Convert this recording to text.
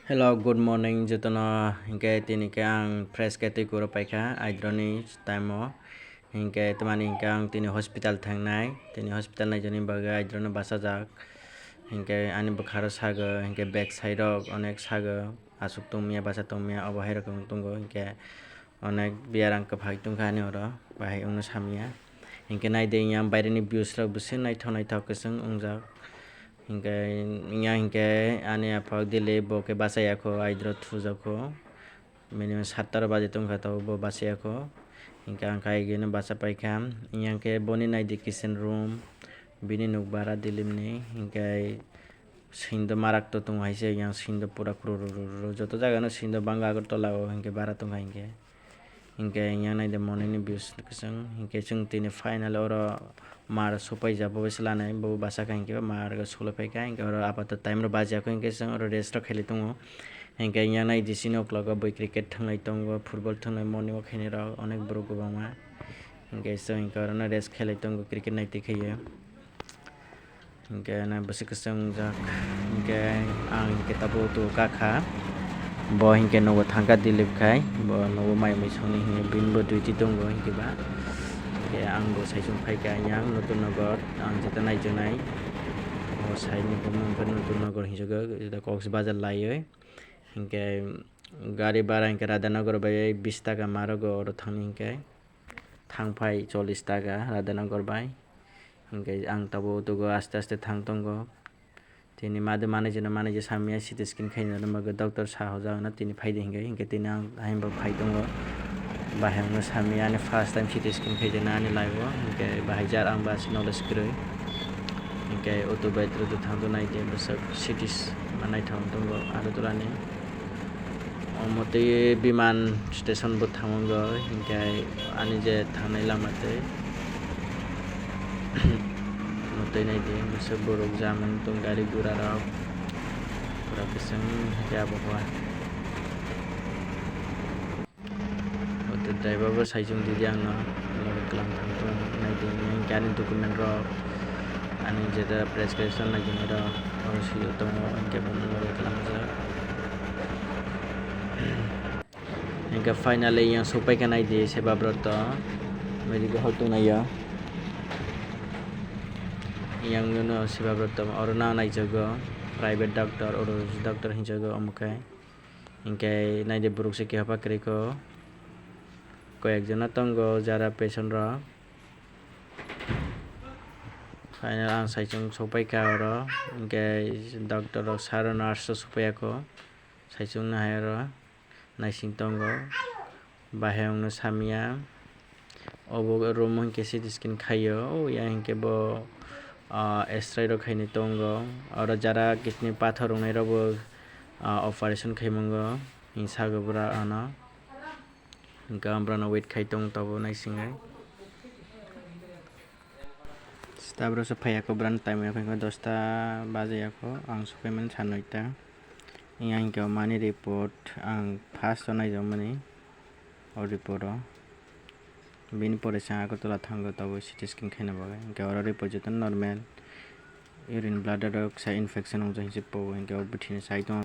Hello, good morning. Jotono hingke tini ke ang fresh ke tui kuro paika aidroni time o hingke temani hingke ang tini hospital thangnai tini hospital naijani baga aidroni basajak hingke ani bukharo sago hingke back side o onek sago asuk tongmia basa tongmia obo hai rokom tongo hingke onek biarang kaphai tongkha ani oro bahai ono samia hingke naide yang baire ni views rok busi naithok kwchwng ongjak hingke hingke ani aphak dili bo ke basayako aidro thujako minimum 7 baje tongkha to bo basayako hingke ang kai geno basa paikha hingke boni naide kitchen room bini nokbara dilimni hingke sindo marak to tongo haise yang sindo pura kuru joto jaga no sindo banga agartala o hingke bara tongkha hingke yang naide morning ni views kwchwng hingke chung tini final oro mar sopaijak bo slanai bo basa hingke mar solopaika hingke oro apato time ro bajako hingke chung oro rest ro khaili tongo hingke yang naide sini oklogo boi cricket thanglai tongo football thanglai morning walk khainai rok onek borok kwbangma hingke chung hingke oro no rest khailai tongo cricket naitui khaiyo hingke na bwswk kwchwng ongjak hingke ang hingke tabo tu kakha bo hingke nogo thangka dilip khai bo nogo mai soni hingke bini bo duty tongo hingke ba hingke ang bo saisung phaika yang notun nogor ang jeta naijaknai o side ni bumung notun nogor hinjago Coxbazar laioi hingke gari bhara hingke Radhanagar bai 20 taka marogo oro thangni hingke thangphai 40 taka Radhanagar bai hingke ang tabo tugo aste aste thang tongo tini made manager samia CT scan khaina maga doctor sahojak na tini phaide hingke tini ang haimbo phai tongo bahai no samia ani first time CT scan khaijana ani live o hingke bahai jar ang ba knowledge kroi hingke auto betro to thangdo naide bwsak cities manai thang tongo aro tulani omotui biman station bo thamongo hingke ani je thangnai lamatui tui naide bwsak borok jamung tong gari gura rok pura kwchwng hingke abohwa auto driver bo saijung didi angno kalam thangtung naide hingke ani document rok ani jeta prescription naijinai rok oro sio tongo hingke bono kalamjak hingke finally yang sopaika naide seba broto medical hall tongnaio yang no seba broto oro na naijago private doctor urology doctor hinjago omokai hingke naide borok se keha pakroi ko koyek jona tongo jara patient rok final ang saisung sopaika oro hingke doctor rok saro nurse rok sopaiako saisung nahai oro naising tongo bahai no samia obo room hingke CT scan khaio o yang hingke bo x-ray rok khainai tongo oro jara kidney pathor rongnai rok bo operation khaimango hingsago bora ano hingke ambrano wait khai tong tabo naisingai staff rok so phaiyako brano time o 10 ta bazayako ang sopaimani sa 9 ta yang hingke mani report ang first o naijakmani o report o bini pore sang Agartala thango tabo CT scan khaina bagai hingke oro report jeta normal urine bladder rok sa infection ongjak hinui po hingke o buthini sai tongo.